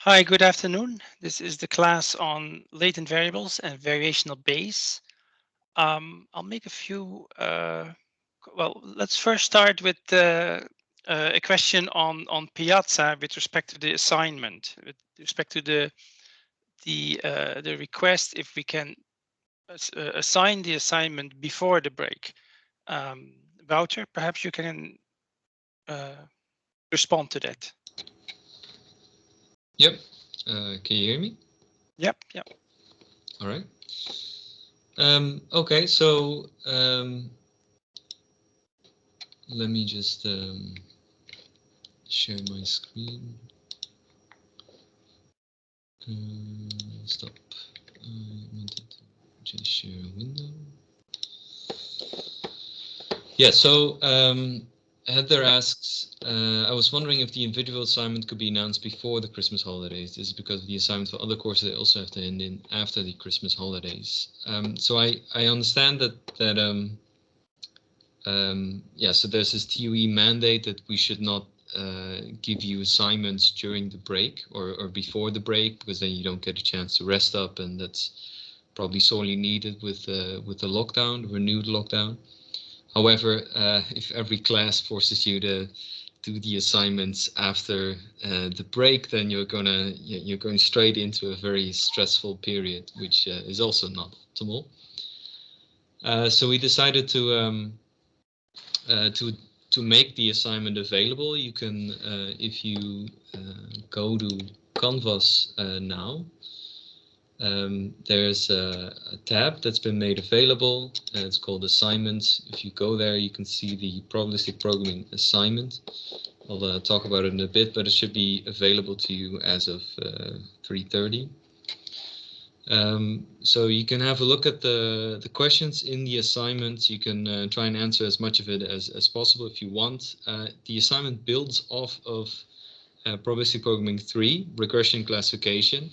Hi, good afternoon. This is the class on latent variables and variational Bayes. I'll make a few, well, let's first start with a question on Piazza with respect to the assignment, with respect to the request if we can assign the assignment before the break. Wouter, perhaps you can respond to that. Yep. Can you hear me? Yep. All right. Okay, so let me just share my screen. Stop. I wanted to just share a window. Yeah, so Heather asks, I was wondering if the individual assignment could be announced before the Christmas holidays. This is because the assignments for other courses they also have to end in after the Christmas holidays. So I understand that yeah, so there's this TUE mandate that we should not give you assignments during the break or before the break, because then you don't get a chance to rest up, and that's probably sorely needed with the lockdown, the renewed lockdown. However, if every class forces you to do the assignments after the break, then you're going straight into a very stressful period, which is also not optimal. So we decided to make the assignment available. You can, if you go to Canvas now, there's a tab that's been made available. It's called Assignments. If you go there, you can see the probabilistic programming assignment. I'll talk about it in a bit, but it should be available to you as of 3:30. So you can have a look at the questions in the assignment. You can try and answer as much of it as possible if you want. The assignment builds off of probabilistic programming 3, regression classification.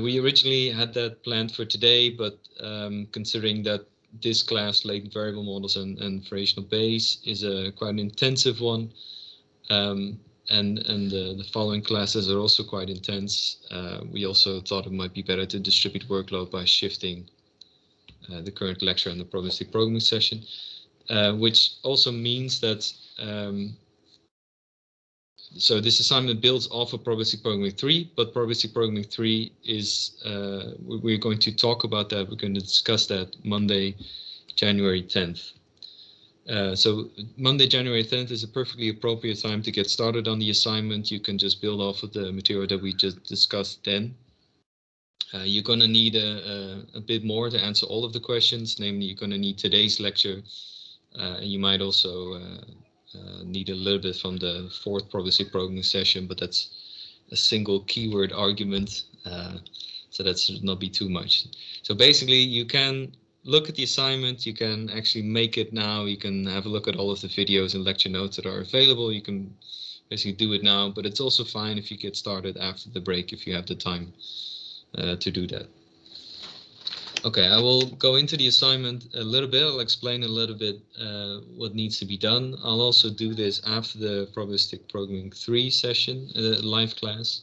We originally had that planned for today, but considering that this class, latent variable models and variational Bayes, is a quite an intensive one, and the following classes are also quite intense, we also thought it might be better to distribute workload by shifting the current lecture and the probabilistic programming session, which also means that so this assignment builds off of probabilistic programming 3, but probabilistic programming 3 is, we're going to talk about that. We're going to discuss that Monday, January 10th. So Monday, January 10th is a perfectly appropriate time to get started on the assignment. You can just build off of the material that we just discussed then. You're going to need a bit more to answer all of the questions. Namely, you're going to need today's lecture. And you might also need a little bit from the 4th probabilistic programming session, but that's a single keyword argument, so that should not be too much. So basically, you can look at the assignment, you can actually make it now, you can have a look at all of the videos and lecture notes that are available, you can basically do it now, but it's also fine if you get started after the break if you have the time to do that. Okay, I will go into the assignment a little bit. I'll explain a little bit what needs to be done. I'll also do this after the probabilistic programming 3 session, live class.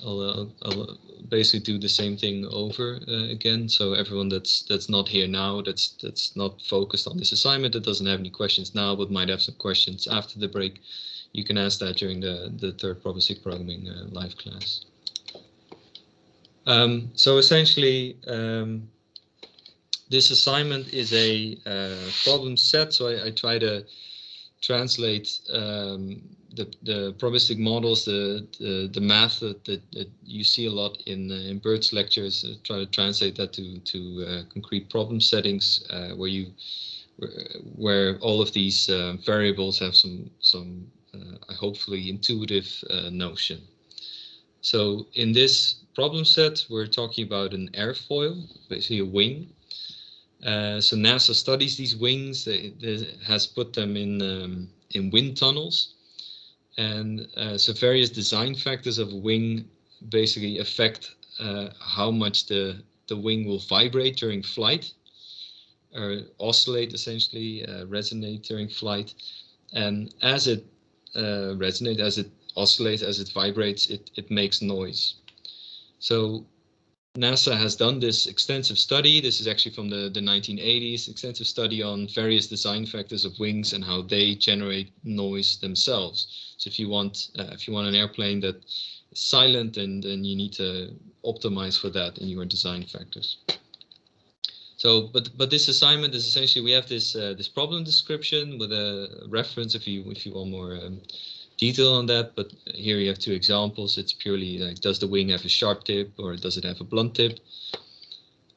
I'll basically do the same thing over again. So everyone that's not here now, that's not focused on this assignment, that doesn't have any questions now, but might have some questions after the break, you can ask that during the 3rd probabilistic programming live class. So essentially, this assignment is a problem set. So I try to translate the probabilistic models, the math that you see a lot in Bert's lectures. Try to translate that to concrete problem settings where all of these variables have some hopefully intuitive notion. So in this problem set, we're talking about an airfoil, basically a wing. So NASA studies these wings. It has put them in wind tunnels, and so various design factors of a wing basically affect how much the wing will vibrate during flight, or oscillate essentially, resonate during flight, and as it resonates, as it oscillates, as it vibrates, it makes noise. So NASA has done this extensive study. This is actually from the 1980s, extensive study on various design factors of wings and how they generate noise themselves. So if you want an airplane that is silent, then you need to optimize for that in your design factors. So, but this assignment is essentially, we have this this problem description with a reference if you want more detail on that. But here you have two examples. It's purely like, does the wing have a sharp tip or does it have a blunt tip?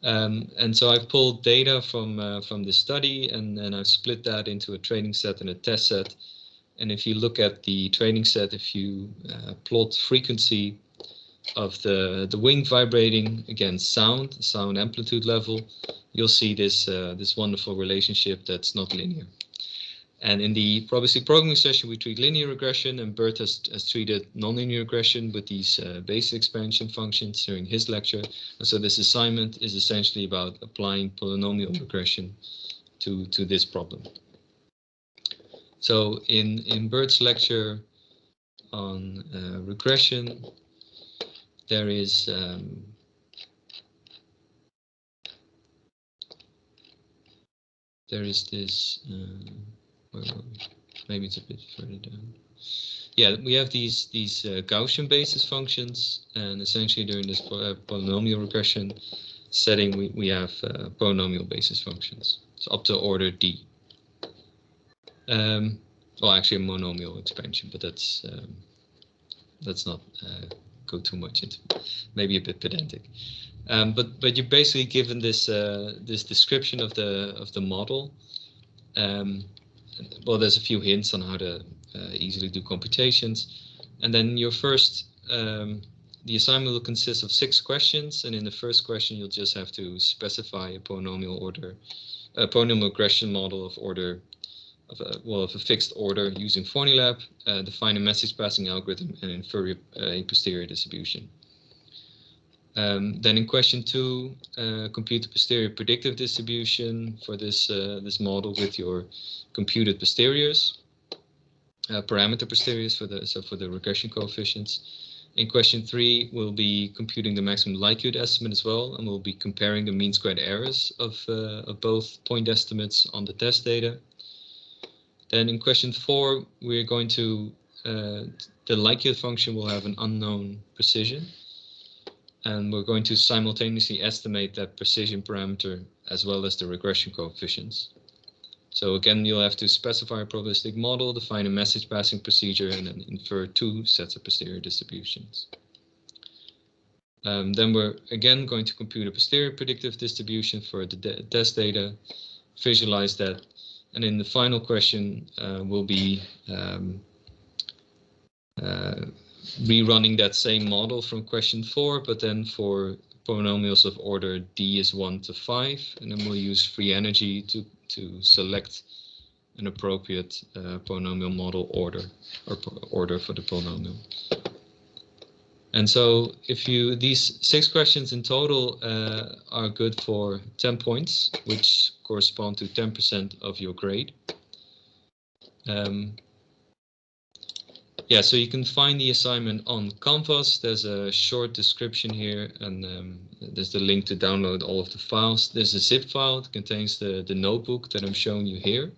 And so I've pulled data from this study, and I've split that into a training set and a test set. And if you look at the training set, if you plot frequency of the wing vibrating against sound amplitude level, you'll see this this wonderful relationship that's not linear. And in the probabilistic programming session, we treat linear regression, and Bert has treated nonlinear regression with these Bayesian expansion functions during his lecture. And so this assignment is essentially about applying polynomial regression to this problem. So in Bert's lecture on regression, there is this, maybe it's a bit further down. Yeah, we have these Gaussian basis functions, and essentially during this polynomial regression setting, we have polynomial basis functions. It's up to order D. Well, actually a monomial expansion, but that's let's not go too much into, maybe a bit pedantic. But you're basically given this this description of the model. Well, there's a few hints on how to easily do computations, and then your first the assignment will consist of 6 questions, and in the first question you'll just have to specify a polynomial polynomial regression model of order of a fixed order using Formulab, define a message passing algorithm, and infer a posterior distribution. Then in question 2, compute the posterior predictive distribution for this this model with your computed posteriors, parameter posteriors for the regression coefficients. In question 3, we'll be computing the maximum likelihood estimate as well, and we'll be comparing the mean squared errors of both point estimates on the test data. Then in question 4, we're going to the likelihood function will have an unknown precision, and we're going to simultaneously estimate that precision parameter as well as the regression coefficients. So again, you'll have to specify a probabilistic model, define a message passing procedure, and then infer 2 sets of posterior distributions. Then we're again going to compute a posterior predictive distribution for the test data, visualize that, and in the final question we'll be rerunning that same model from question 4, but then for polynomials of order D is 1 to 5, and then we'll use free energy to select an appropriate polynomial model order or order for the polynomial. And so if you, these 6 questions in total are good for 10 points, which correspond to 10% of your grade. Yeah, so you can find the assignment on Canvas. There's a short description here, and there's the link to download all of the files. There's a zip file that contains the notebook that I'm showing you here.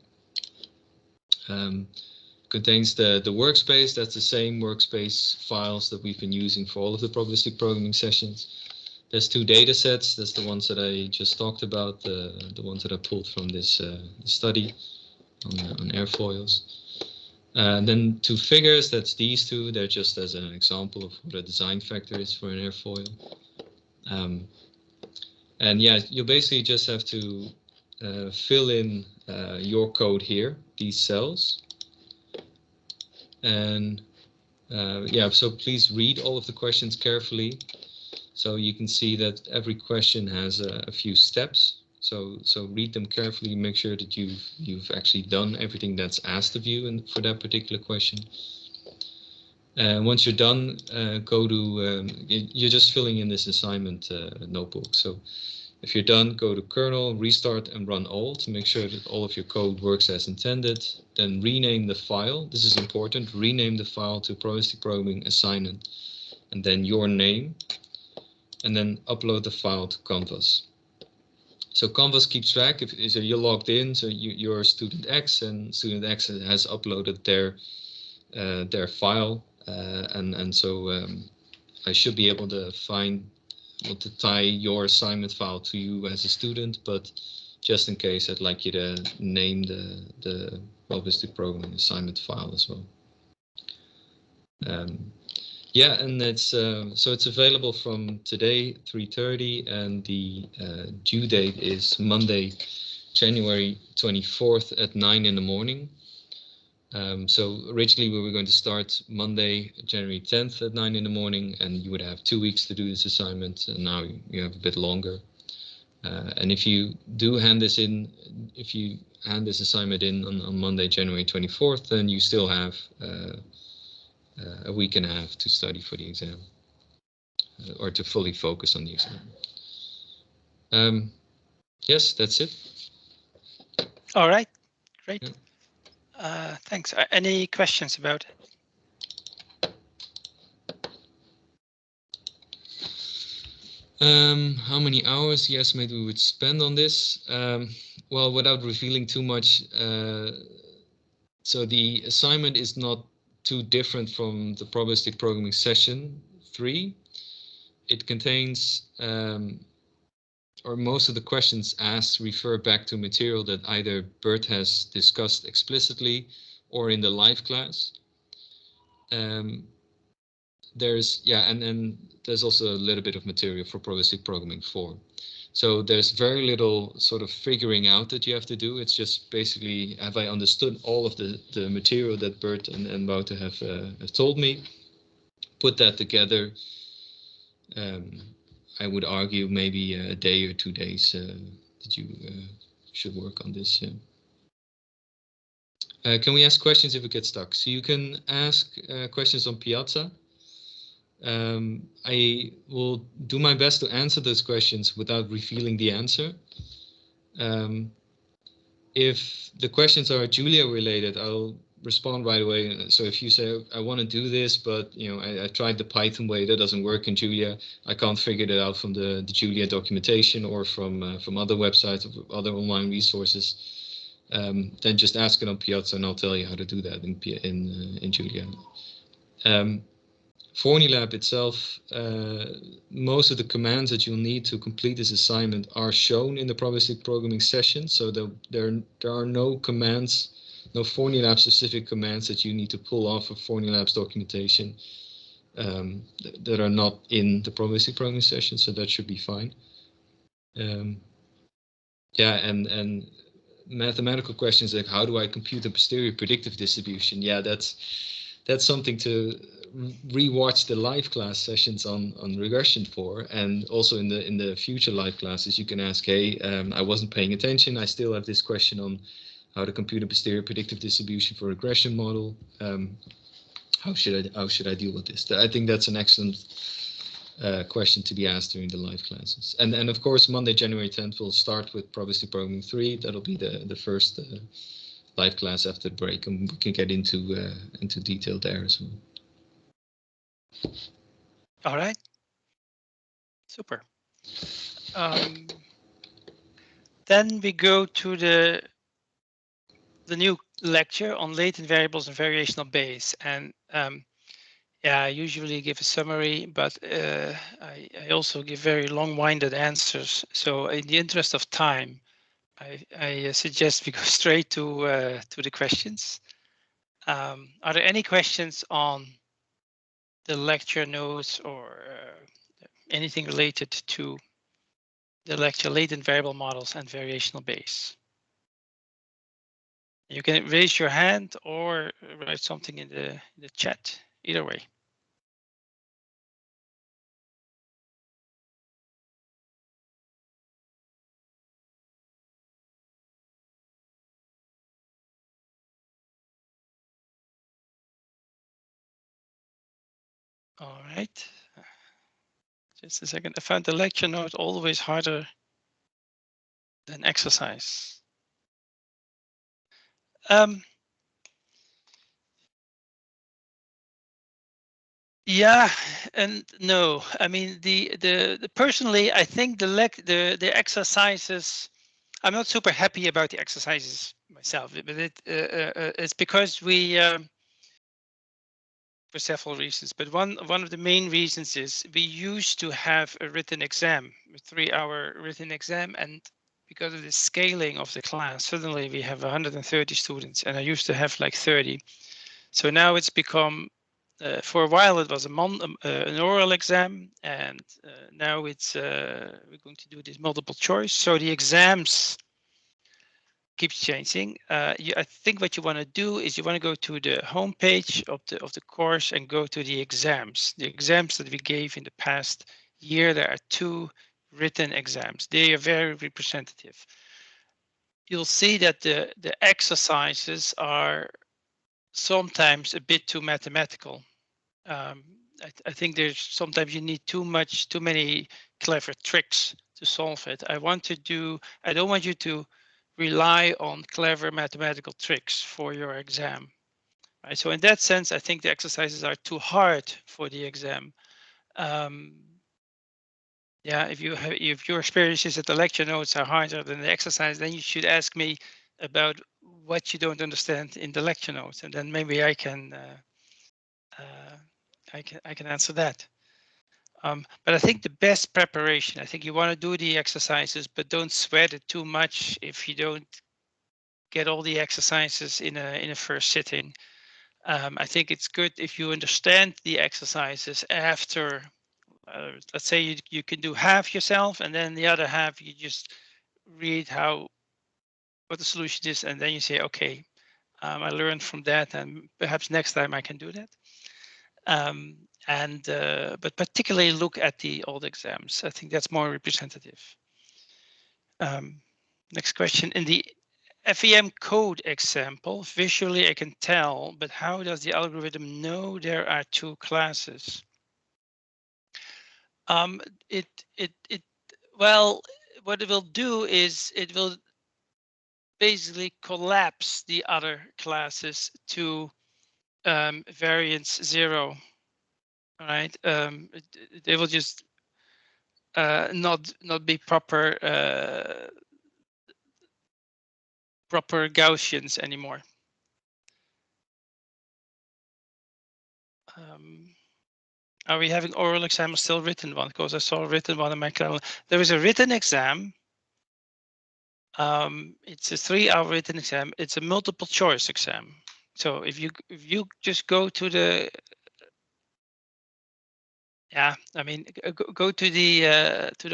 Contains the workspace. That's the same workspace files that we've been using for all of the probabilistic programming sessions. There's 2 data sets. That's the ones that I just talked about, the ones that I pulled from this study on airfoils. Then 2 figures, that's these 2. They're just as an example of what a design factor is for an airfoil. And yeah, you basically just have to fill in your code here, these cells. And yeah, so please read all of the questions carefully. So you can see that every question has a few steps. So read them carefully, make sure that you've actually done everything that's asked of you for that particular question. Once you're done, go to, you're just filling in this assignment notebook. So If you're done, go to kernel, restart and run all to make sure that all of your code works as intended. Then rename the file. This is important. Rename the file to probabilistic programming assignment and then your name. And then upload the file to Canvas. So Canvas keeps track if so you're logged in, so you're student X, and student X has uploaded their file, and so I should be able to tie your assignment file to you as a student, but just in case, I'd like you to name the probabilistic programming assignment file as well. Yeah, and it's so it's available from today 3:30, and the due date is Monday, January 24th at 9 in the morning. So originally we were going to start Monday, January 10th at 9 in the morning, and you would have 2 weeks to do this assignment, and now you have a bit longer. And if you do hand this in, if you hand this assignment in on Monday, January 24th, then you still have a week and a half to study for the exam, or to fully focus on the exam. Yes, that's it. All right, great. Yeah. Thanks. Any questions about it? How many hours you estimate we would spend on this? Well, without revealing too much, so the assignment is not too different from the probabilistic programming session 3. It contains, or most of the questions asked refer back to material that either Bert has discussed explicitly or in the live class. There's, yeah, and there's also a little bit of material for probabilistic programming 4. So there's very little sort of figuring out that you have to do. It's just basically, have I understood all of the material that Bert and Wouter have told me? Put that together. I would argue maybe a day or 2 days that you should work on this. Can we ask questions if we get stuck? So you can ask questions on Piazza. I will do my best to answer those questions without revealing the answer. If the questions are Julia related, I'll respond right away. So if you say, I want to do this, but I tried the Python way, that doesn't work in Julia, I can't figure it out from the Julia documentation or from other websites, other online resources, then just ask it on Piazza and I'll tell you how to do that in Julia. Formulab itself, most of the commands that you'll need to complete this assignment are shown in the probabilistic programming session. So there are no commands, no Formulab specific commands that you need to pull off of Formulab's documentation that are not in the probabilistic programming session. So that should be fine. Yeah, and mathematical questions like how do I compute the posterior predictive distribution? Yeah, that's something to rewatch the live class sessions on regression for, and also in the future live classes you can ask, hey, I wasn't paying attention, I still have this question on how to compute a posterior predictive distribution for a regression model. How should I deal with this? I think that's an excellent question to be asked during the live classes. And of course Monday, January 10th, we'll start with probabilistic programming 3. That'll be the first live class after the break, and we can get into detail there as well. All right. Super. Then we go to the new lecture on latent variables and variational Bayes. And yeah, I usually give a summary, but I also give very long-winded answers. So in the interest of time, I suggest we go straight to the questions. Are there any questions on the lecture notes or anything related to the lecture latent variable models and variational Bayes? You can raise your hand or write something in the chat, either way. All right. Just a second. I found the lecture note always harder Then exercise. Yeah and no. I mean, the personally, I think the exercises. I'm not super happy about the exercises myself, but it's because we for several reasons. But one of the main reasons is we used to have a written exam, a 3-hour written exam, and because of the scaling of the class, suddenly we have 130 students, and I used to have like 30. So now it's become, for a while it was an oral exam, and now it's we're going to do this multiple choice. So the exams keeps changing. I think what you want to do is you want to go to the homepage of the course and go to the exams. The exams that we gave in the past year, there are 2 written exams. They are very representative. You'll see that the exercises are sometimes a bit too mathematical. Um, I think there's sometimes you need too many clever tricks to solve it. I don't want you to rely on clever mathematical tricks for your exam. Right? So in that sense, I think the exercises are too hard for the exam. Yeah, if your experience is that the lecture notes are harder than the exercise, then you should ask me about what you don't understand in the lecture notes, and then maybe uh, I can answer that. But I think the best preparation, I think you want to do the exercises, but don't sweat it too much if you don't get all the exercises in a first sitting. I think it's good if you understand the exercises after, let's say you can do half yourself, and then the other half you just read what the solution is, and then you say, okay, I learned from that, and perhaps next time I can do that. But particularly look at the old exams. I think that's more representative. Next question. In the FEM code example, visually I can tell, but how does the algorithm know there are 2 classes? Um, it well, what it will do is it will basically collapse the other classes to variance 0. All right. They will just not be proper Gaussians anymore. Are we having oral exam or still written one? Because I saw a written one in my calendar. There is a written exam. It's a 3-hour written exam. It's a multiple choice exam. So if you just go to the, yeah, I mean, go to the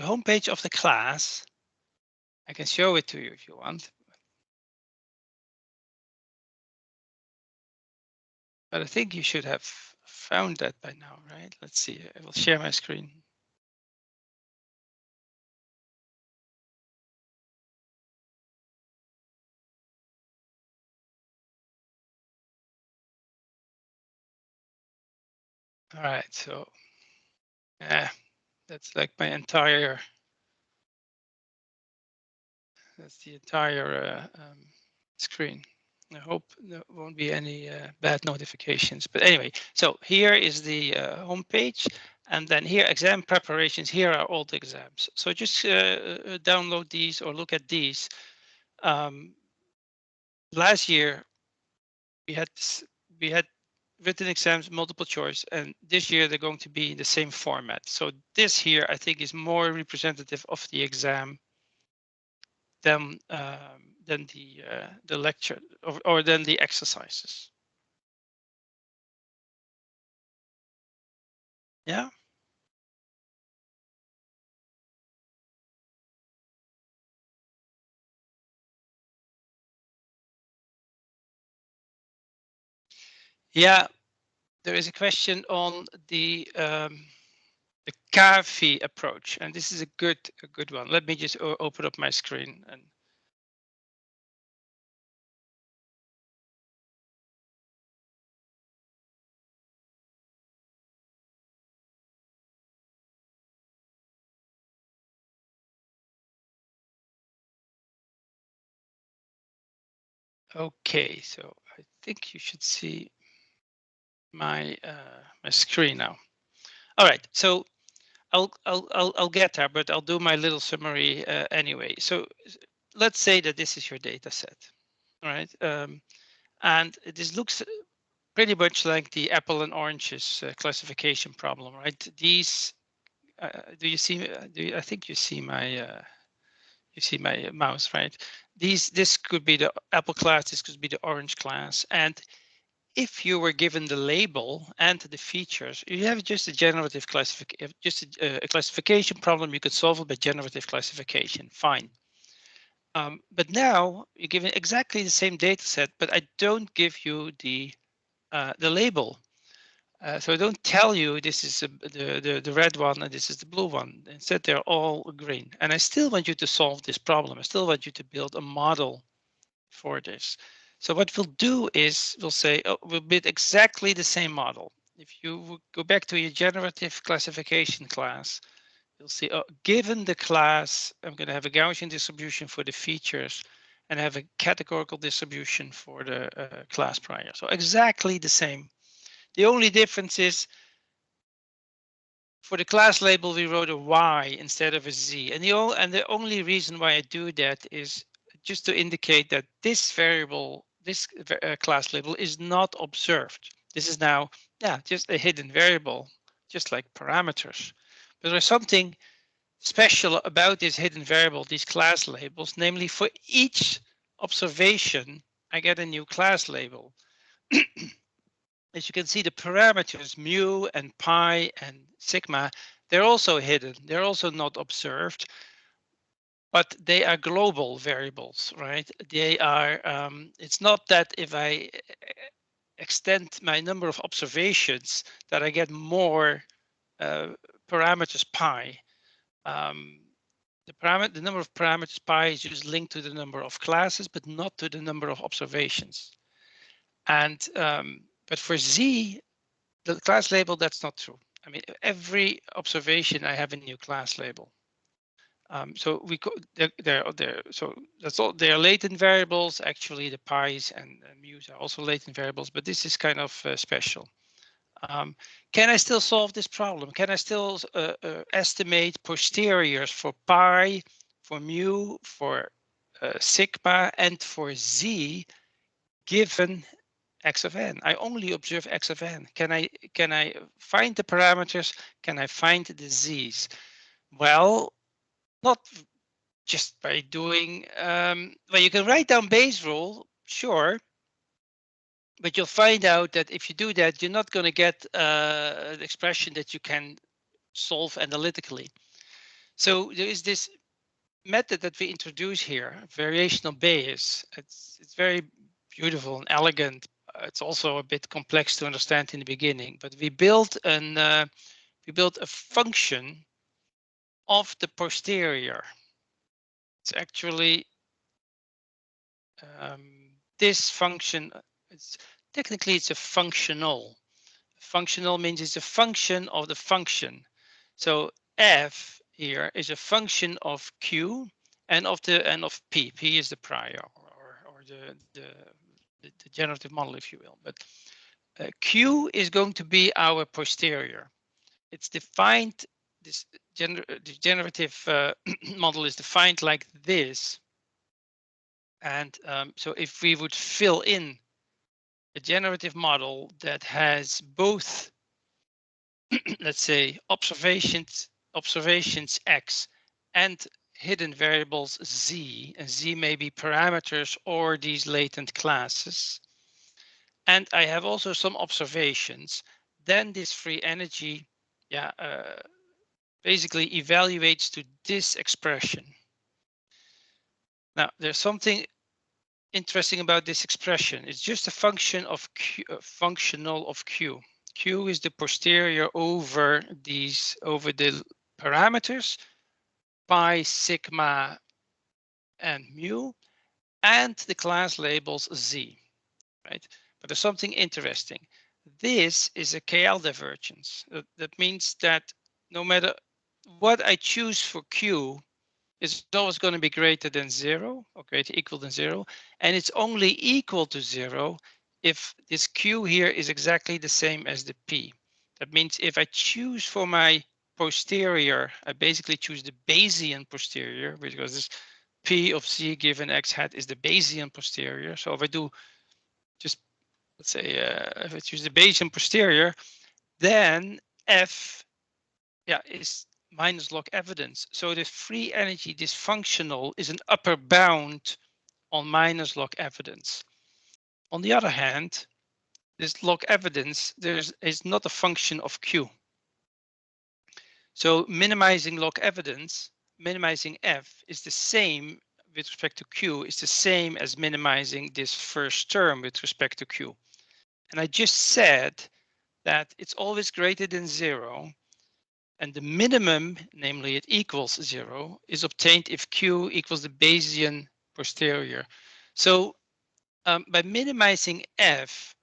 homepage of the class. I can show it to you if you want. But I think you should have found that by now, right? Let's see. I will share my screen. All right, so yeah, that's like my entire, that's the entire screen. I hope there won't be any bad notifications. But anyway, so here is the home page, and then here exam preparations. Here are all the exams. So just download these or look at these. Last year we had written exams, multiple choice, and this year they're going to be in the same format. So this here, I think, is more representative of the exam than the lecture or than the exercises. Yeah. Yeah, there is a question on the kafi approach, and this is a good one. Let me just open up my screen and. Okay, so I think you should see my my screen now. All right, so I'll get there, but I'll do my little summary anyway. So let's say that this is your data set, all right? And this looks pretty much like the apple and oranges classification problem, right? These, do you see? I think you see my mouse, right? This could be the apple class. This could be the orange class, and if you were given the label and the features, you have just a generative classification, just a classification problem. You could solve it by generative classification. Fine. But now you're given exactly the same data set, but I don't give you the label. So I don't tell you this is the red one and this is the blue one. Instead, they're all green. And I still want you to solve this problem. I still want you to build a model for this. So what we'll do is we'll say, oh, we'll build exactly the same model. If you go back to your generative classification class, you'll see, oh, given the class, I'm going to have a Gaussian distribution for the features and have a categorical distribution for the class prior. So exactly the same. The only difference is for the class label, we wrote a Y instead of a Z. And the only reason why I do that is just to indicate that this variable, this class label is not observed. This is now, yeah, just a hidden variable, just like parameters. But there's something special about this hidden variable, these class labels, namely for each observation, I get a new class label. As you can see, the parameters mu and pi and sigma, they're also hidden. They're also not observed, but they are global variables, right? They are, it's not that if I extend my number of observations that I get more parameters pi. The number of parameters pi is just linked to the number of classes, but not to the number of observations. And but for Z, the class label, that's not true. I mean, every observation, I have a new class label. So we so that's all. They are latent variables. Actually, the pi's and mu's are also latent variables, but this is kind of special. Can I still solve this problem? Can I still estimate posteriors for pi, for mu, for sigma, and for z, given x of n? I only observe x of n. Can I find the parameters? Can I find the z's? Well, not just by doing, well, you can write down Bayes' rule, sure, but you'll find out that if you do that, you're not going to get an expression that you can solve analytically. So there is this method that we introduce here, variational Bayes. It's very beautiful and elegant. It's also a bit complex to understand in the beginning, but we built a function of the posterior. It's actually this function. It's technically it's a functional. Functional means it's a function of the function. So f here is a function of q and of p. P is the prior or the generative model, if you will. But q is going to be our posterior. It's defined. This the generative model is defined like this. And so if we would fill in a generative model that has both, let's say, observations x and hidden variables z, and z may be parameters or these latent classes, and I have also some observations, then this free energy, yeah, basically evaluates to this expression. Now, there's something interesting about this expression. It's just a function of q, functional of q. Q is the posterior over the parameters pi, sigma, and mu, and the class labels z, right? But there's something interesting. This is a KL divergence. That means that no matter what I choose for q, is always going to be greater than 0 or greater equal than 0. And it's only equal to 0 if this Q here is exactly the same as the P. That means if I choose for my posterior, I basically choose the Bayesian posterior, because this P of Z given X hat is the Bayesian posterior. So if I do just, let's say, if I choose the Bayesian posterior, then F is minus log evidence. So the free energy dysfunctional is an upper bound on minus log evidence. On the other hand, this log evidence is not a function of Q. So minimizing log evidence, minimizing F is the same with respect to Q, is the same as minimizing this first term with respect to Q. And I just said that it's always greater than 0. And the minimum, namely it equals 0, is obtained if Q equals the Bayesian posterior. So by minimizing F,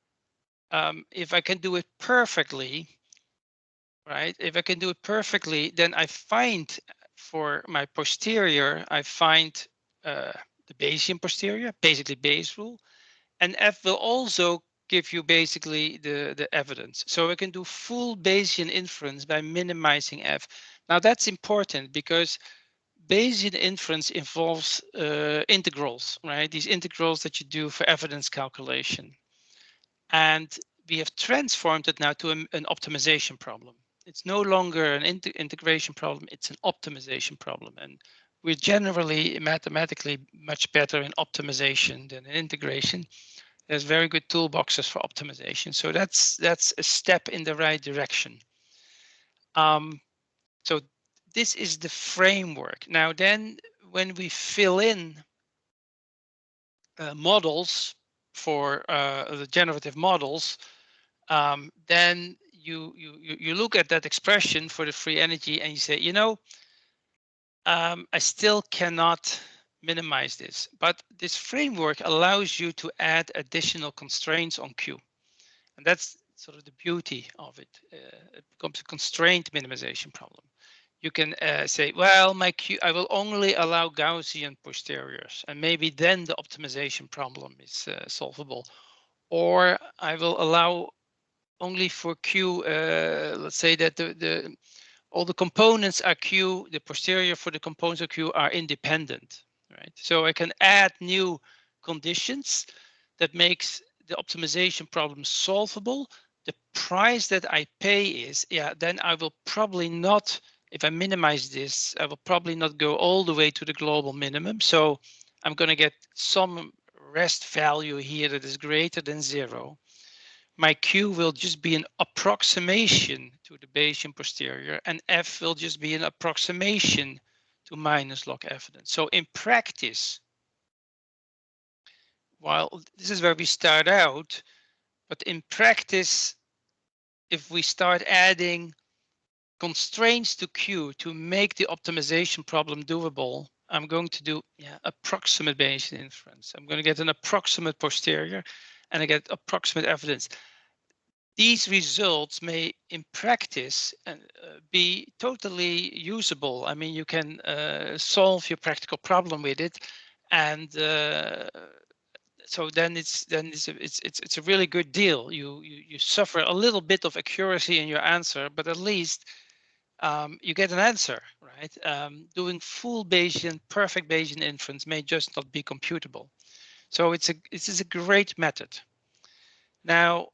if I can do it perfectly, right? If I can do it perfectly, then I find for my posterior, I find the Bayesian posterior, basically Bayes rule, and F will also give you basically the evidence. So I can do full Bayesian inference by minimizing F. Now that's important because Bayesian inference involves integrals, right? These integrals that you do for evidence calculation. And we have transformed it now to an optimization problem. It's no longer an integration problem, it's an optimization problem. And we're generally mathematically much better in optimization than in integration. There's very good toolboxes for optimization. So that's a step in the right direction. So this is the framework. Now then, when we fill in models for the generative models, then you look at that expression for the free energy and you say, you know, I still cannot minimize this, but this framework allows you to add additional constraints on Q. And that's sort of the beauty of it. It becomes a constraint minimization problem. You can say, well, my Q, I will only allow Gaussian posteriors, and maybe then the optimization problem is solvable. Or I will allow only for Q, let's say that all the components are Q, the posterior for the components of Q are independent, right? So I can add new conditions that makes the optimization problem solvable. The price that I pay is, then I will probably not, if I minimize this, I will probably not go all the way to the global minimum. So I'm going to get some rest value here that is greater than 0. My Q will just be an approximation to the Bayesian posterior, and F will just be an approximation to minus log evidence. So in practice, while this is where we start out, but in practice, if we start adding constraints to Q to make the optimization problem doable, I'm going to do approximate Bayesian inference. I'm going to get an approximate posterior and I get approximate evidence. These results may, in practice, be totally usable. I mean, you can solve your practical problem with it, and so then it's a really good deal. You suffer a little bit of accuracy in your answer, but at least you get an answer, right? Doing full Bayesian, perfect Bayesian inference may just not be computable. So this is a great method. Now,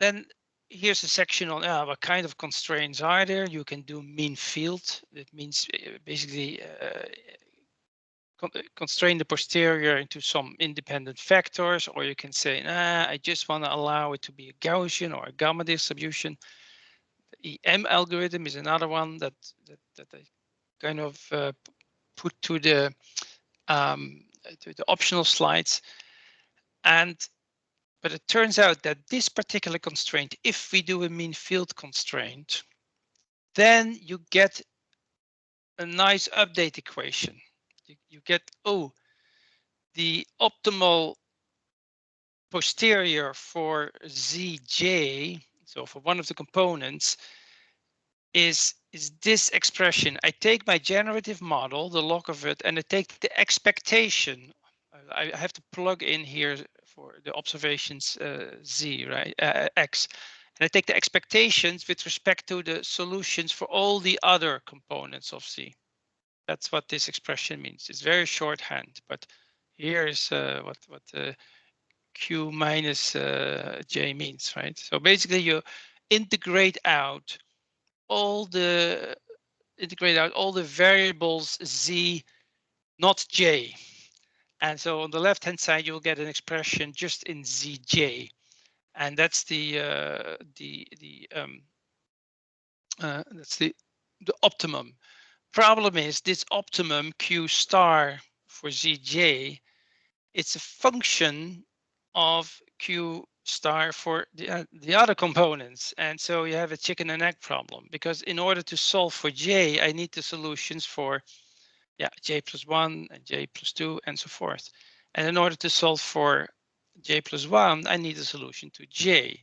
then here's a section on what kind of constraints are there. You can do mean field. It means basically constrain the posterior into some independent factors, or you can say, nah, I just want to allow it to be a Gaussian or a gamma distribution. The EM algorithm is another one that I kind of put to the optional slides. But it turns out that this particular constraint, if we do a mean field constraint, then you get a nice update equation. You get, the optimal posterior for Zj, so for one of the components, is this expression. I take my generative model, the log of it, and I take the expectation. I have to plug in here for the observations z, right, x. And I take the expectations with respect to the solutions for all the other components of z. That's what this expression means. It's very shorthand, but here is what q minus j means, right? So basically you integrate out all the variables z, not j. And so on the left hand side you'll get an expression just in zj, and that's that's the optimum. Problem is this optimum q star for zj, it's a function of q star for the other components. And so you have a chicken and egg problem, because in order to solve for j, I need the solutions for j plus 1 and j plus 2 and so forth. And in order to solve for j plus 1, I need a solution to j.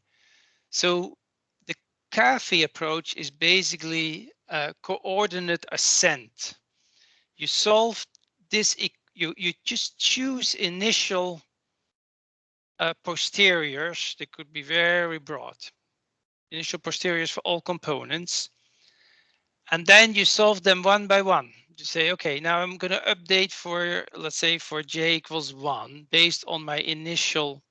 So the kafi approach is basically a coordinate ascent. You solve this, you just choose initial posteriors. They could be very broad. Initial posteriors for all components. And then you solve them one by one. You say, okay, now I'm going to update for, let's say, for j equals 1 based on my initial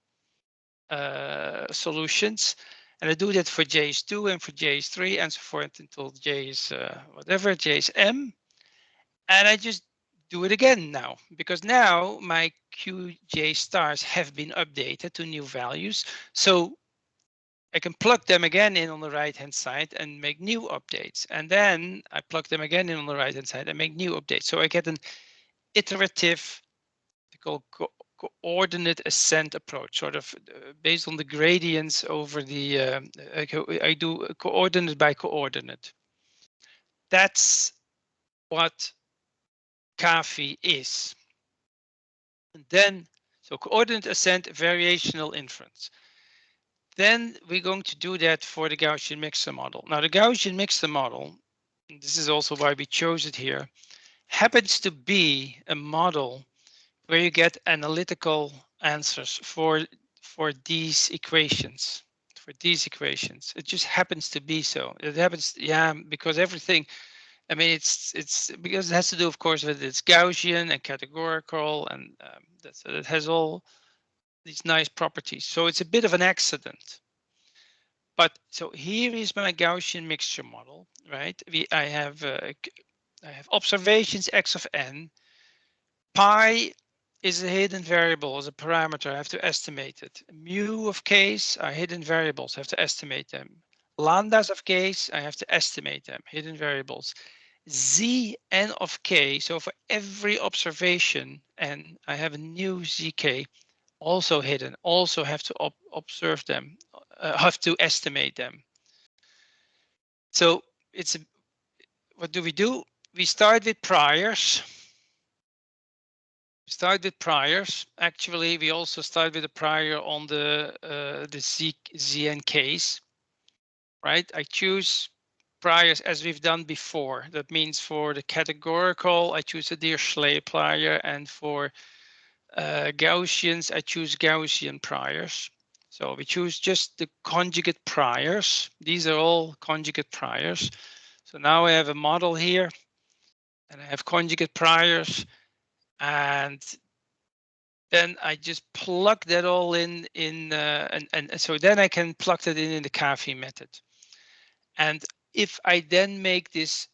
solutions. And I do that for j is 2 and for j is 3 and so forth until j is whatever, j is m. And I just do it again now, because now my qj stars have been updated to new values. So I can plug them again in on the right hand side and make new updates. And then I plug them again in on the right hand side and make new updates. So I get an iterative, called coordinate ascent approach, sort of based on the gradients over the, I do coordinate by coordinate. That's what kafi is. And then, so coordinate ascent, variational inference. Then we're going to do that for the Gaussian mixer model. Now the Gaussian mixer model, and this is also why we chose it here, happens to be a model where you get analytical answers for these equations. It just happens to be so. It happens, yeah, because everything, I mean, it's because it has to do, of course, with it's Gaussian and categorical, and it has all these nice properties. So it's a bit of an accident. But so here is my Gaussian mixture model, right? I have observations x of n. Pi is a hidden variable, as a parameter. I have to estimate it. Mu of k's are hidden variables. I have to estimate them. Lambdas of k's, I have to estimate them. Hidden variables. Z n of k. So for every observation, and I have a new zk, also hidden. Also have to observe them. Have to estimate them. So it's what do? We start with priors. Actually, we also start with a prior on the zn case, right? I choose priors as we've done before. That means for the categorical, I choose a Dirichlet prior, and for Gaussians, I choose Gaussian priors. So we choose just the conjugate priors. These are all conjugate priors. So now I have a model here, and I have conjugate priors, and then I just plug that all in and so then I can plug that in the kafi method. And if I then make this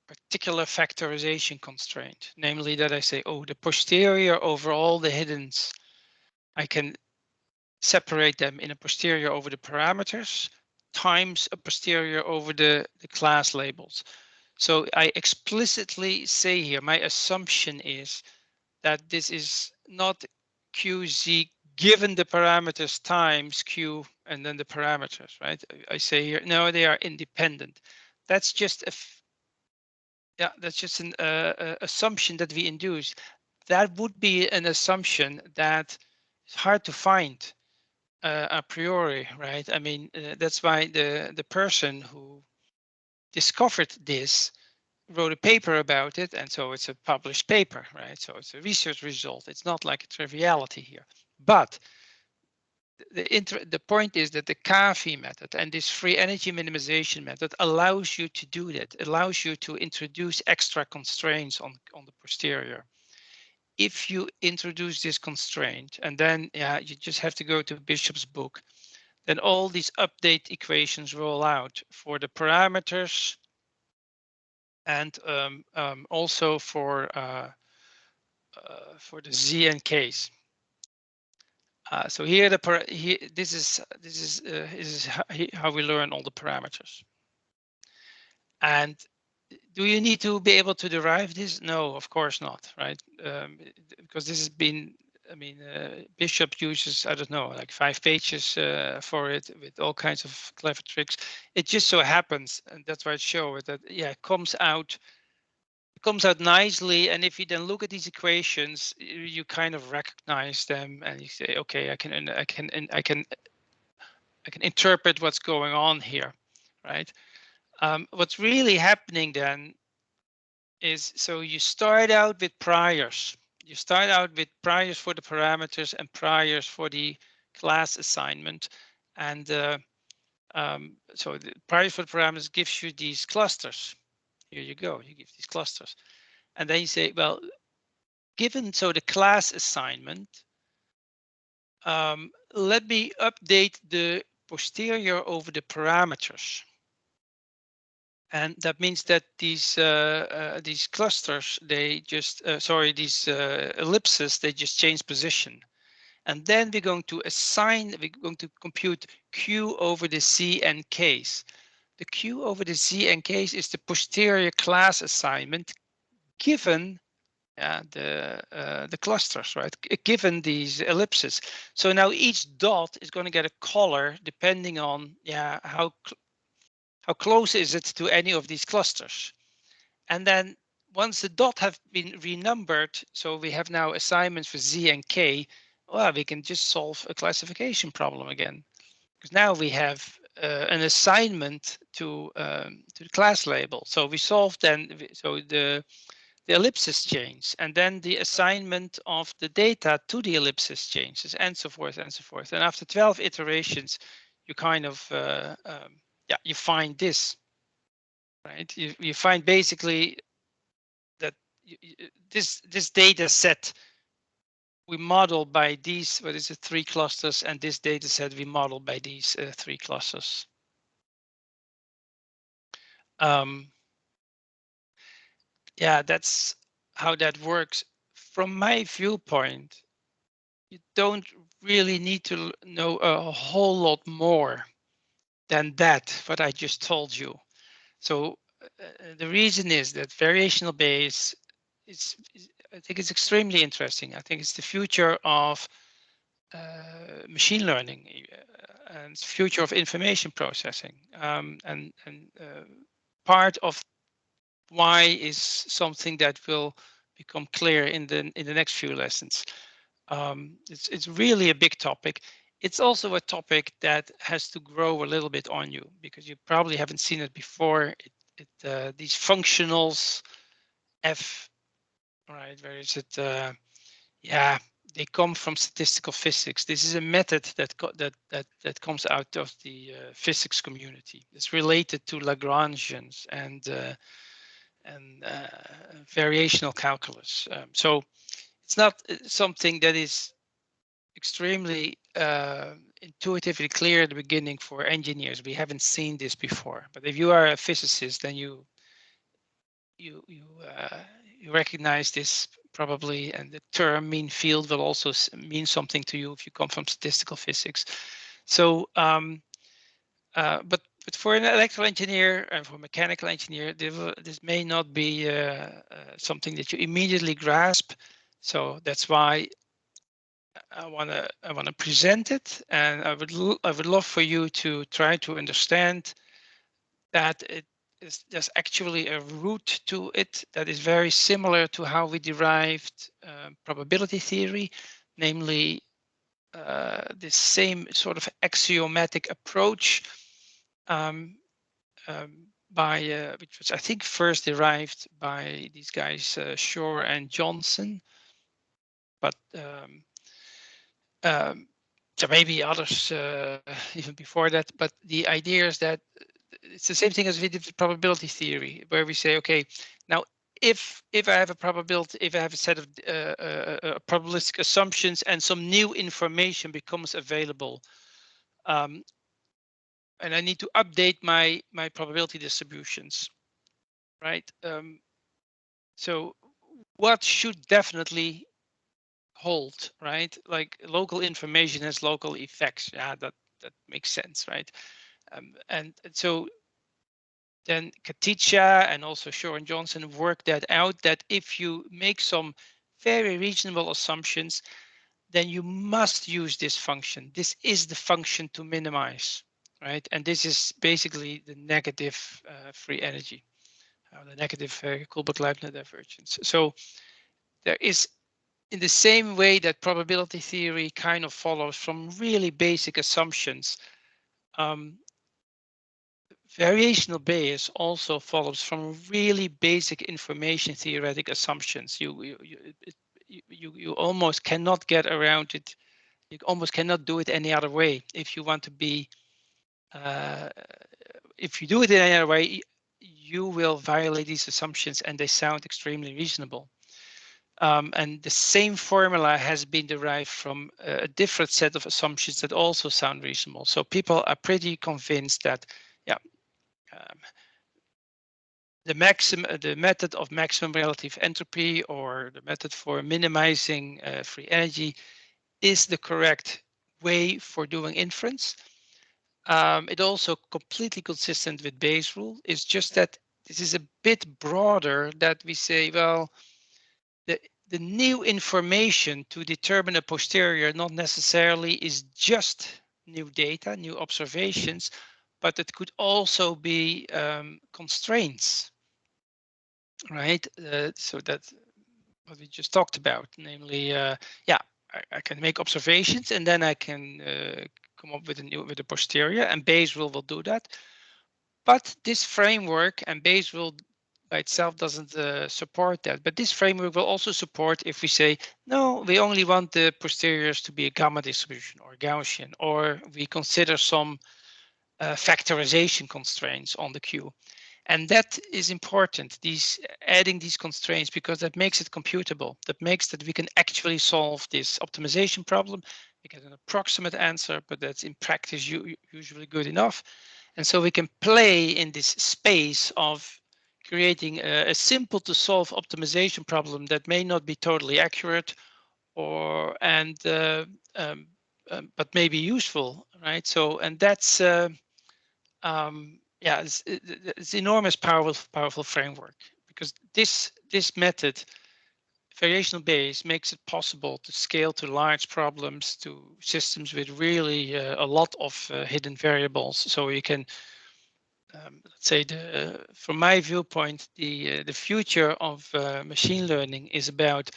particular factorization constraint, namely that I say, oh, the posterior over all the hiddens, I can separate them in a posterior over the parameters times a posterior over the class labels. So I explicitly say here, my assumption is that this is not QZ given the parameters times Q and then the parameters, right? I say here, no, they are independent. That's just an assumption that we induce. That would be an assumption that is hard to find a priori, right? I mean, that's why the person who discovered this wrote a paper about it, and so it's a published paper, right? So it's a research result. It's not like a triviality here. But the point is that the kafi method and this free energy minimization method allows you to do that. It allows you to introduce extra constraints on the posterior. If you introduce this constraint, and then you just have to go to Bishop's book, then all these update equations roll out for the parameters and also for the z and k's. So here this is how we learn all the parameters. And do you need to be able to derive this? No, of course not, right? Because this has been, I mean, Bishop uses, I don't know, like 5 pages for it with all kinds of clever tricks. It just so happens, and that's why I show it, that it comes out nicely. And if you then look at these equations, you kind of recognize them, and you say, okay, I can interpret what's going on here, right? What's really happening then is, so you start out with priors. You start out with priors for the parameters and priors for the class assignment. And so the priors for the parameters gives you these clusters. Here you go, you give these clusters. And then you say, well, given so the class assignment, let me update the posterior over the parameters. And that means that these clusters, they just, these ellipses, they just change position. And then we're going to compute Q over the C and Ks. The Q over the C and Ks is the posterior class assignment given the clusters, right? Given these ellipses. So now each dot is going to get a color depending on how close is it to any of these clusters. And then once the dot have been renumbered, so we have now assignments for Z and K, well, we can just solve a classification problem again. Because now we have an assignment to the class label. So we solved then, so the ellipsis change, and then the assignment of the data to the ellipsis changes, and so forth and so forth. And after 12 iterations, you kind of, you find this. Right, you find basically that this data set we model by these, what is it, 3 clusters, and this data set we model by these 3 clusters. Yeah, that's how that works. From my viewpoint, you don't really need to know a whole lot more than that, what I just told you. So the reason is that variational Bayes I think it's extremely interesting. I think it's the future of machine learning and future of information processing. And part of why is something that will become clear in the next few lessons. It's really a big topic. It's also a topic that has to grow a little bit on you because you probably haven't seen it before. These functionals, F, right? Where is it? They come from statistical physics. This is a method that comes out of the physics community. It's related to Lagrangians and variational calculus. So it's not something that is extremely intuitively clear at the beginning for engineers. We haven't seen this before, but if you are a physicist, then you recognize this probably, and the term mean field will also mean something to you if you come from statistical physics. So, but for an electrical engineer and for a mechanical engineer, this may not be something that you immediately grasp. So that's why I wanna present it, and I would love for you to try to understand that there's actually a root to it that is very similar to how we derived probability theory, namely the same sort of axiomatic approach. by which was I think first derived by these guys Shore and Johnson, but there may be others even before that. But the idea is that it's the same thing as we did with probability theory, where we say, okay, now if I have a probability, if I have a set of probabilistic assumptions and some new information becomes available, and I need to update my probability distributions, right? So what should definitely hold, right? Like local information has local effects. Yeah, that makes sense, right? And so then Katica and also Shore and Johnson worked that out, that if you make some very reasonable assumptions, then you must use this function. This is the function to minimize, right? And this is basically the negative free energy, the negative Kullback-Leibniz divergence. So there is, in the same way that probability theory kind of follows from really basic assumptions, variational Bayes also follows from really basic information theoretic assumptions. You almost cannot get around it. You almost cannot do it any other way. If you want to be, if you do it in any other way, you will violate these assumptions, and they sound extremely reasonable. And the same formula has been derived from a different set of assumptions that also sound reasonable. So people are pretty convinced that, yeah, the method of maximum relative entropy, or the method for minimizing free energy, is the correct way for doing inference. It also completely consistent with Bayes' rule. It's just that this is a bit broader, that we say, well, the new information to determine a posterior not necessarily is just new data, new observations, but it could also be constraints, right? So that's what we just talked about, namely, yeah, I can make observations, and then I can come up with a posterior, and Bayes' rule will do that. But this framework, and Bayes' rule by itself doesn't support that, but this framework will also support if we say, no, we only want the posteriors to be a gamma distribution or Gaussian, or we consider some factorization constraints on the Q. And that is important, adding these constraints, because that makes it computable. That makes that we can actually solve this optimization problem. We get an approximate answer, but that's in practice usually good enough. And so we can play in this space of creating a simple to solve optimization problem that may not be totally accurate, or but may be useful, right? So, and that's yeah, it's enormous powerful framework, because this method, variational Bayes, makes it possible to scale to large problems, to systems with really a lot of hidden variables. So you can, let's say, from my viewpoint, the future of machine learning is about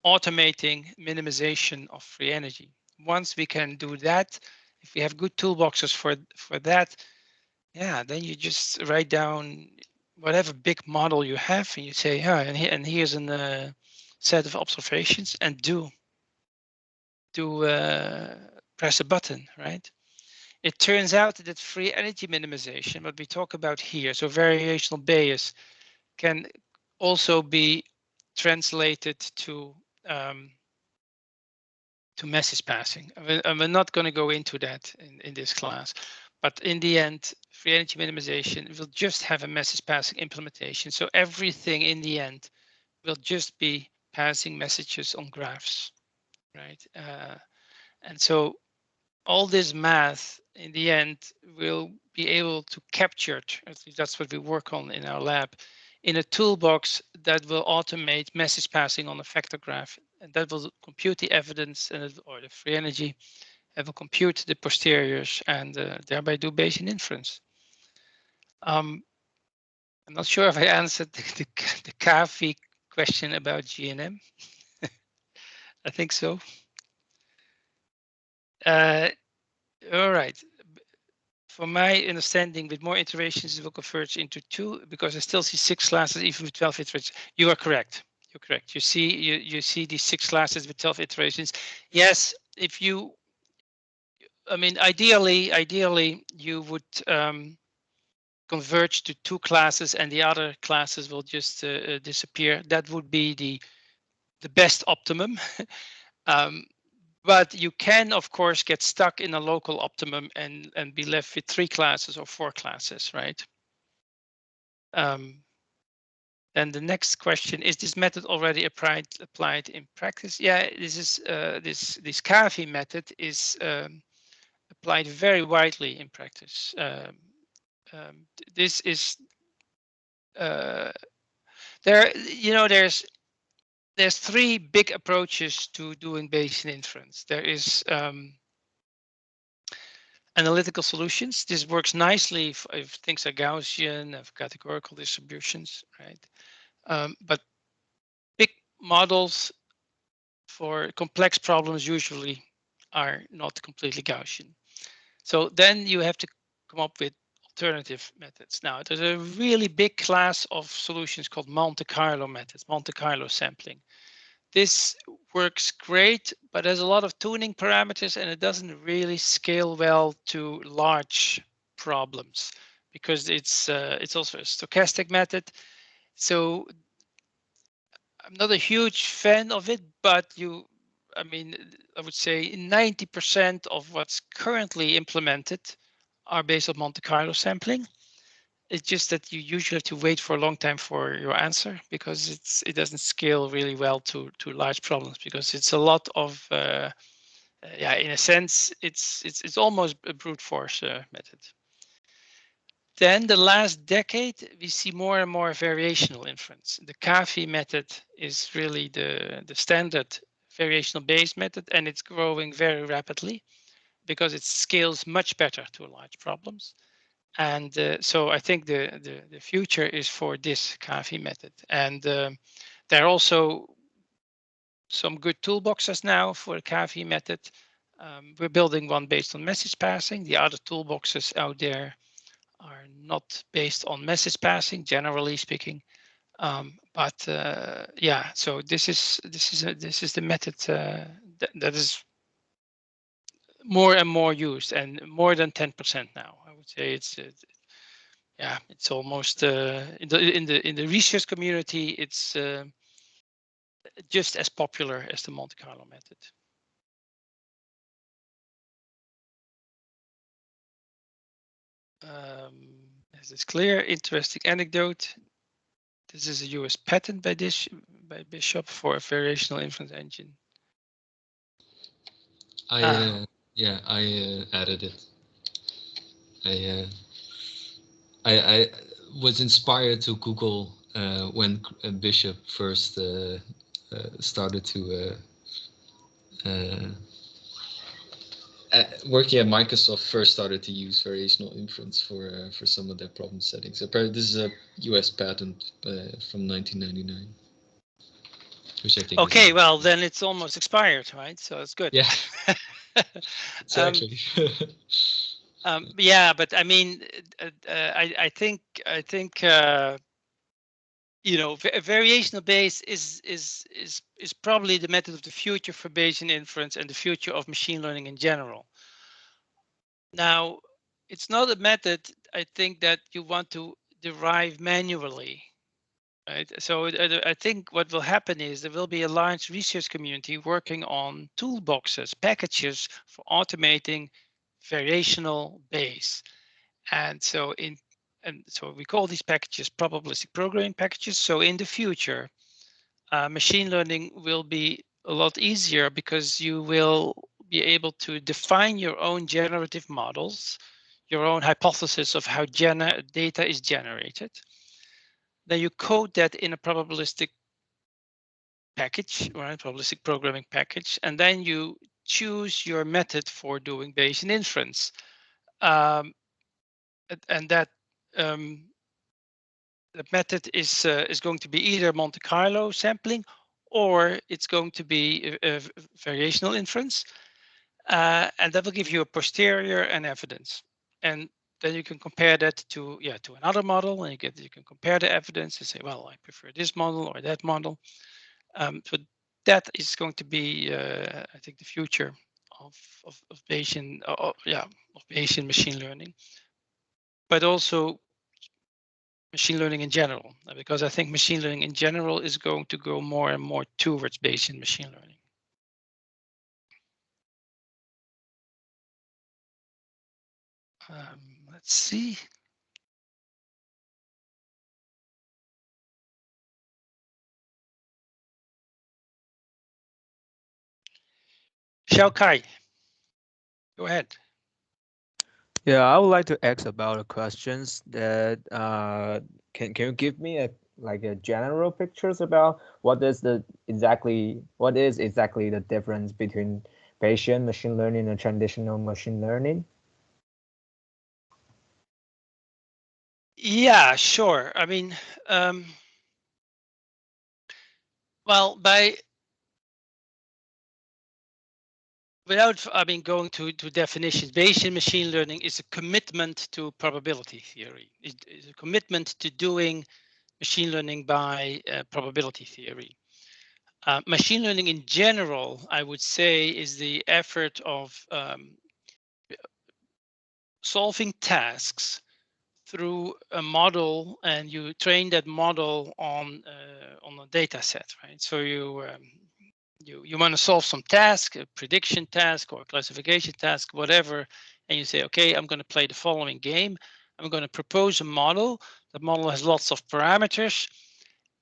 automating minimization of free energy. Once we can do that, if we have good toolboxes for that, yeah, then you just write down whatever big model you have, and you say, yeah, and here's a set of observations, and press a button, right? It turns out that free energy minimization, what we talk about here, so variational Bayes, can also be translated to message passing. And we're not going to go into that in this class, but in the end, free energy minimization will just have a message passing implementation. So everything in the end will just be passing messages on graphs, right? And so all this math in the end will be able to capture it, at least that's what we work on in our lab, in a toolbox that will automate message passing on a vector graph, and that will compute the evidence or the free energy, and will compute the posteriors, and thereby do Bayesian inference. I'm not sure if I answered the kafi question about GNM. I think so. All right. from my understanding, with more iterations, it will converge into 2 because I still see 6 classes even with 12 iterations. You are correct. You're correct. You see these 6 classes with 12 iterations. Yes, if you, I mean, ideally, you would converge to 2 classes and the other classes will just disappear. That would be the best optimum. But you can, of course, get stuck in a local optimum and be left with 3 classes or 4 classes, right? Then the next question, is this method already applied in practice? Yeah, this is this kafi method is applied very widely in practice. This is there, you know, there's 3 big approaches to doing Bayesian inference. There is analytical solutions. This works nicely if things are Gaussian, have categorical distributions, right? But big models for complex problems usually are not completely Gaussian. So then you have to come up with alternative methods. Now, there's a really big class of solutions called Monte Carlo methods, Monte Carlo sampling. This works great, but there's a lot of tuning parameters and it doesn't really scale well to large problems because it's also a stochastic method. So I'm not a huge fan of it, but I mean, I would say 90% of what's currently implemented are based on Monte Carlo sampling. It's just that you usually have to wait for a long time for your answer because it doesn't scale really well to large problems because it's a lot of yeah, in a sense it's almost a brute force method. Then the last decade we see more and more variational inference. The kafi method is really the standard variational Bayes method, and it's growing very rapidly because it scales much better to large problems. And so I think the future is for this kafi method. And there are also some good toolboxes now for the kafi method. We're building one based on message passing. The other toolboxes out there are not based on message passing, generally speaking. But yeah, so this is the method that is more and more used, and more than 10% now. I would say it's yeah, it's almost in the research community, it's just as popular as the Monte Carlo method. This is clear. Interesting anecdote. This is a US patent by Bishop for a variational inference engine. Yeah, I added it. I was inspired to Google when Bishop first started to working at Microsoft first started to use variational inference for some of their problem settings. Apparently, this is a U.S. patent from 1999, which I think. Okay, well then it's almost expired, right? So it's good. Yeah. Exactly. Yeah, but I mean, I think you know, variational Bayes is probably the method of the future for Bayesian inference and the future of machine learning in general. Now, it's not a method I think that you want to derive manually, right? So I think what will happen is there will be a large research community working on toolboxes, packages for automating variational Bayes. And so we call these packages probabilistic programming packages. So in the future, machine learning will be a lot easier because you will be able to define your own generative models, your own hypothesis of how data is generated. Then you code that in a probabilistic package, right? Probabilistic programming package, and then you choose your method for doing Bayesian inference. And that the method is going to be either Monte Carlo sampling or it's going to be a variational inference. And that will give you a posterior and evidence. And then you can compare that to another model, and you can compare the evidence and say, well, I prefer this model or that model. So that is going to be, I think, the future of Bayesian, of Bayesian machine learning, but also machine learning in general, because I think machine learning in general is going to go more and more towards Bayesian machine learning. Let's see. Xiao Kai, go ahead. Yeah, I would like to ask about the questions that can you give me a general pictures about what is exactly the difference between Bayesian machine learning and traditional machine learning? Yeah, sure. I mean, well, without going to definitions, Bayesian machine learning is a commitment to probability theory. It is a commitment to doing machine learning by probability theory. Machine learning in general, I would say, is the effort of solving tasks through a model, and you train that model on a data set, right? So you want to solve some task, a prediction task or a classification task, whatever, and you say, okay, I'm going to play the following game. I'm going to propose a model. The model has lots of parameters,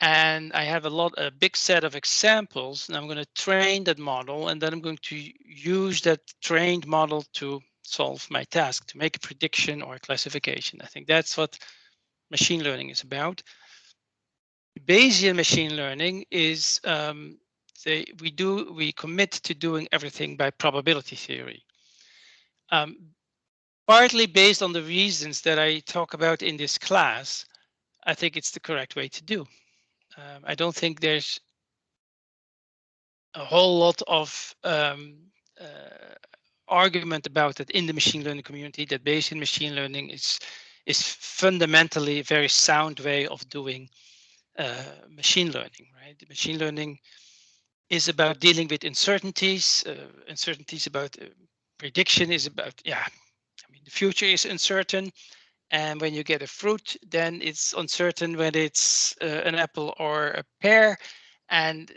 and I have a big set of examples, and I'm going to train that model, and then I'm going to use that trained model to solve my task, to make a prediction or a classification. I think that's what machine learning is about. Bayesian machine learning is we commit to doing everything by probability theory. Partly based on the reasons that I talk about in this class, I think it's the correct way to do. I don't think there's a whole lot of argument about it in the machine learning community, that Bayesian machine learning is fundamentally a very sound way of doing machine learning, right? Machine learning is about dealing with uncertainties. Uncertainties about prediction is about, the future is uncertain. And when you get a fruit, then it's uncertain whether it's an apple or a pear. And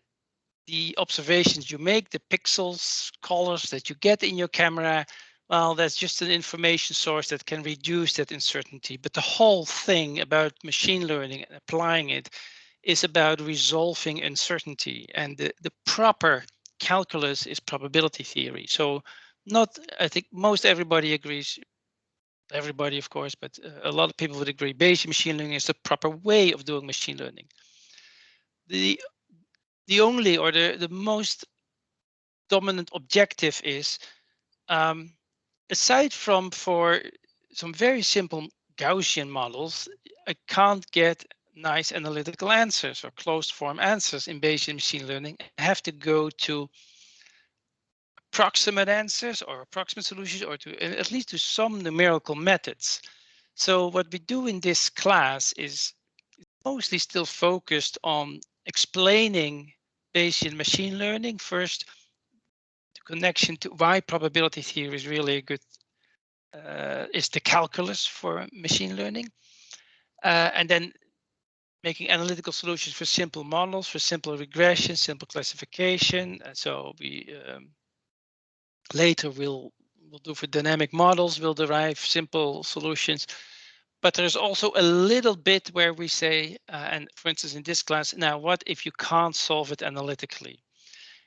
the observations you make, the pixels, colors that you get in your camera, well, that's just an information source that can reduce that uncertainty. But the whole thing about machine learning and applying it is about resolving uncertainty. And the proper calculus is probability theory. So I think most everybody agrees, everybody of course, but a lot of people would agree Bayesian machine learning is the proper way of doing machine learning. The only or the most dominant objective is, aside from for some very simple Gaussian models, I can't get nice analytical answers or closed form answers in Bayesian machine learning. I have to go to approximate answers or approximate solutions, or to at least to some numerical methods. So what we do in this class is mostly still focused on explaining Bayesian machine learning. First, the connection to why probability theory is really a good, is the calculus for machine learning. And then making analytical solutions for simple models, for simple regression, simple classification. So we later we'll do for dynamic models, we'll derive simple solutions. But there's also a little bit where we say, and for instance, in this class, now what if you can't solve it analytically?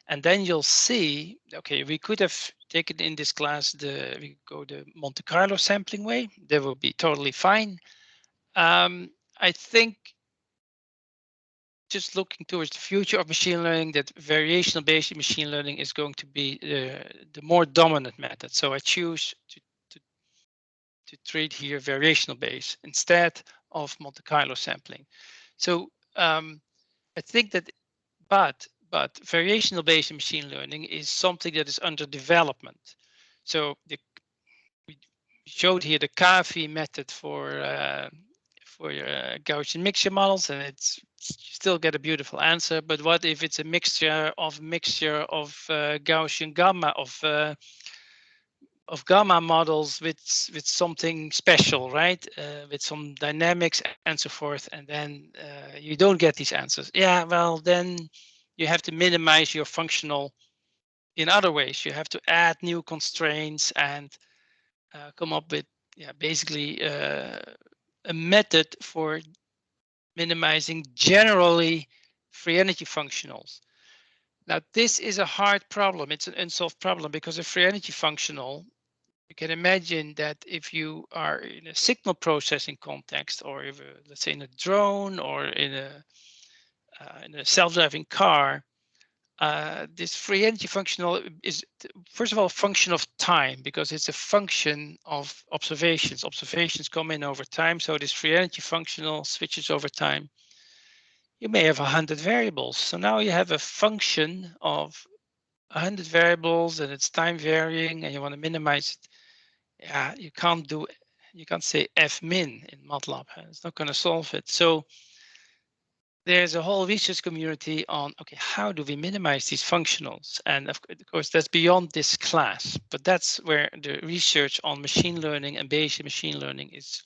And then you'll see, okay, we could have taken in this class we go the Monte Carlo sampling way. That will be totally fine. I think just looking towards the future of machine learning, that variational Bayesian machine learning is going to be the more dominant method. So I choose to treat here variational Bayes instead of Monte Carlo sampling. So I think that, but variational Bayesian machine learning is something that is under development. So we showed here the kafi method for Gaussian mixture models, and it's you still get a beautiful answer. But what if it's a mixture of Gaussian gamma of gamma models with something special, right? With some dynamics and so forth, and then you don't get these answers. Yeah, well, then you have to minimize your functional in other ways. You have to add new constraints and come up with, yeah, basically a method for minimizing generally free energy functionals. Now, this is a hard problem. It's an unsolved problem because a free energy functional, you can imagine that if you are in a signal processing context, or if let's say in a drone or in a self-driving car, this free energy functional is first of all a function of time, because it's a function of observations. Observations come in over time, so this free energy functional switches over time. You may have 100 variables, so now you have a function of 100 variables and it's time varying, and you want to minimize it. Yeah, you can't say f min in MATLAB. It's not going to solve it. So there's a whole research community on, okay, how do we minimize these functionals? And of course, that's beyond this class, but that's where the research on machine learning and Bayesian machine learning is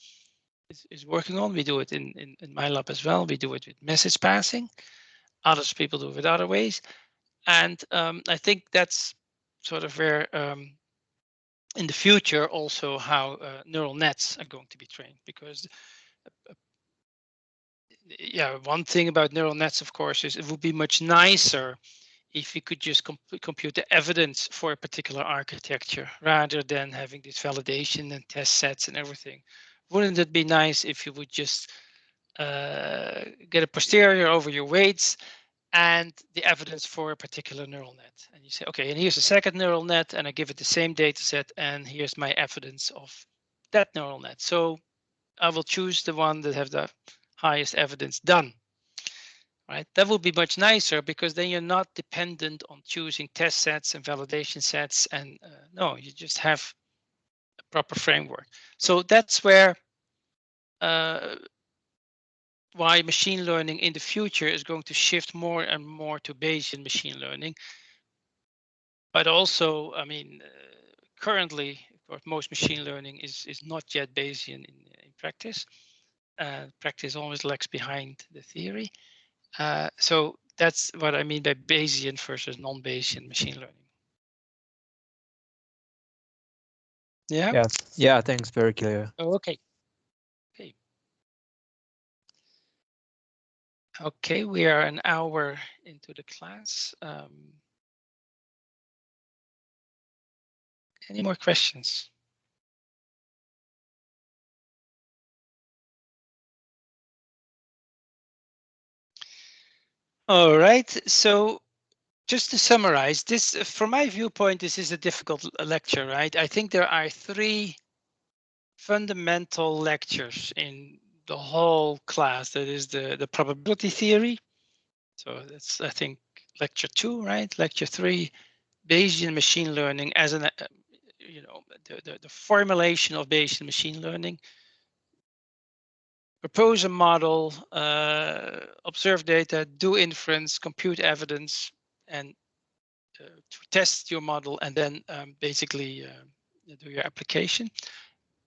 working on. We do it in my lab as well. We do it with message passing. Others people do it with other ways. And I think that's sort of where in the future also how neural nets are going to be trained, because yeah, one thing about neural nets, of course, is it would be much nicer if we could just compute the evidence for a particular architecture rather than having this validation and test sets and everything. Wouldn't it be nice if you would just get a posterior over your weights and the evidence for a particular neural net? And you say, okay, and here's a second neural net, and I give it the same data set, and here's my evidence of that neural net. So I will choose the one that have the highest evidence done. Right? That would be much nicer, because then you're not dependent on choosing test sets and validation sets. And no, you just have a proper framework. So that's where why machine learning in the future is going to shift more and more to Bayesian machine learning. But also, I mean, currently, of course, most machine learning is not yet Bayesian in practice. Practice always lags behind the theory. So that's what I mean by Bayesian versus non-Bayesian machine learning. Yeah. Yeah. Yeah. Thanks. Very clear. Oh, okay. Okay. Okay. We are an hour into the class. Any more questions? All right. So just to summarize this, from my viewpoint, this is a difficult lecture, right? I think there are 3 fundamental lectures in the whole class. That is the probability theory. So that's, I think, lecture 2, right? Lecture 3, Bayesian machine learning as an, the formulation of Bayesian machine learning. Propose a model, observe data, do inference, compute evidence, and to test your model, and then basically do your application.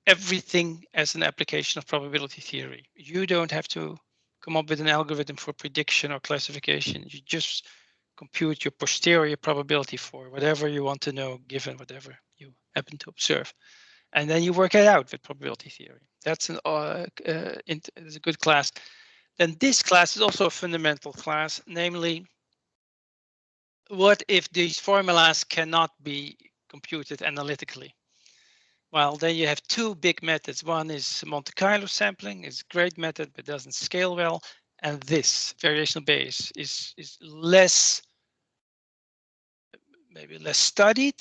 Everything as an application of probability theory. You don't have to come up with an algorithm for prediction or classification. You just compute your posterior probability for whatever you want to know, given whatever you happen to observe. And then you work it out with probability theory. That's it's a good class. Then this class is also a fundamental class, namely, what if these formulas cannot be computed analytically? Well, then you have 2 big methods. One is Monte Carlo sampling. It's a great method, but doesn't scale well. And this variational Bayes is less, maybe less studied,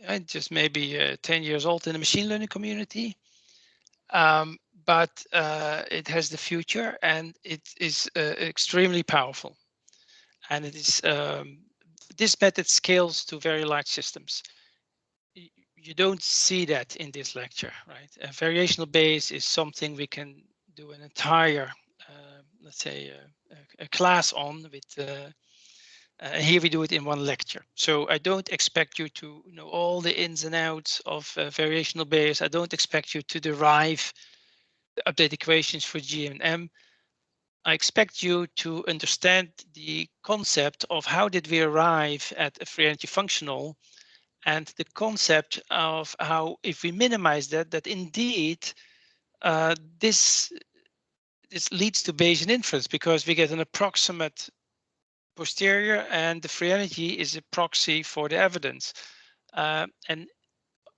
and just maybe 10 years old in the machine learning community. But it has the future, and it is extremely powerful. And it is this method scales to very large systems. you don't see that in this lecture, right? A variational base is something we can do an entire, let's say, a class on with. Here we do it in one lecture. So I don't expect you to know all the ins and outs of variational base. I don't expect you to derive the update equations for G and M. I expect you to understand the concept of how did we arrive at a free energy functional, and the concept of how, if we minimize that, that indeed this leads to Bayesian inference, because we get an approximate posterior and the free energy is a proxy for the evidence. And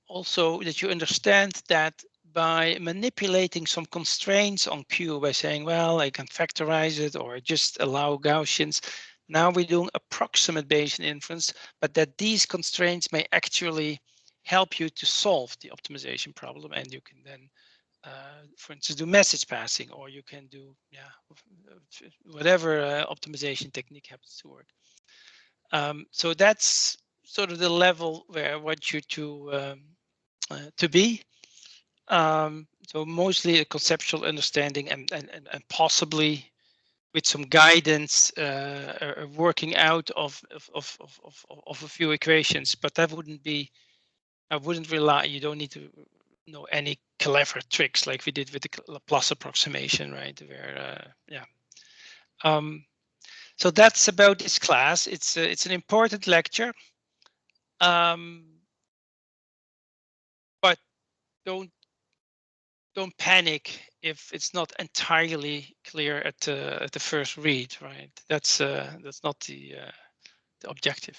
also that you understand that by manipulating some constraints on Q, by saying, well, I can factorize it or just allow Gaussians, now we're doing approximate Bayesian inference, but that these constraints may actually help you to solve the optimization problem, and you can then for instance, do message passing, or you can do whatever optimization technique happens to work. So that's sort of the level where I want you to be. So mostly a conceptual understanding and possibly with some guidance, working out of a few equations, but that wouldn't be. I wouldn't rely. You don't need to know any clever tricks like we did with the Laplace approximation, right? Where so that's about this class. It's an important lecture, but don't panic if it's not entirely clear at the first read, right? That's not the objective.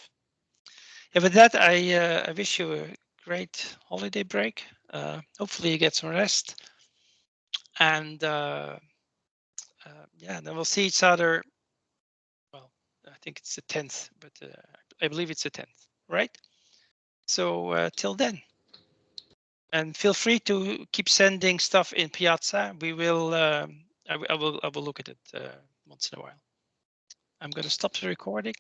Yeah, with that, I wish you a great holiday break. Hopefully you get some rest, and yeah, then we'll see each other. Well, I think it's the 10th, but I believe it's the 10th, right? So till then, and feel free to keep sending stuff in Piazza. We will. I will look at it once in a while. I'm going to stop the recording.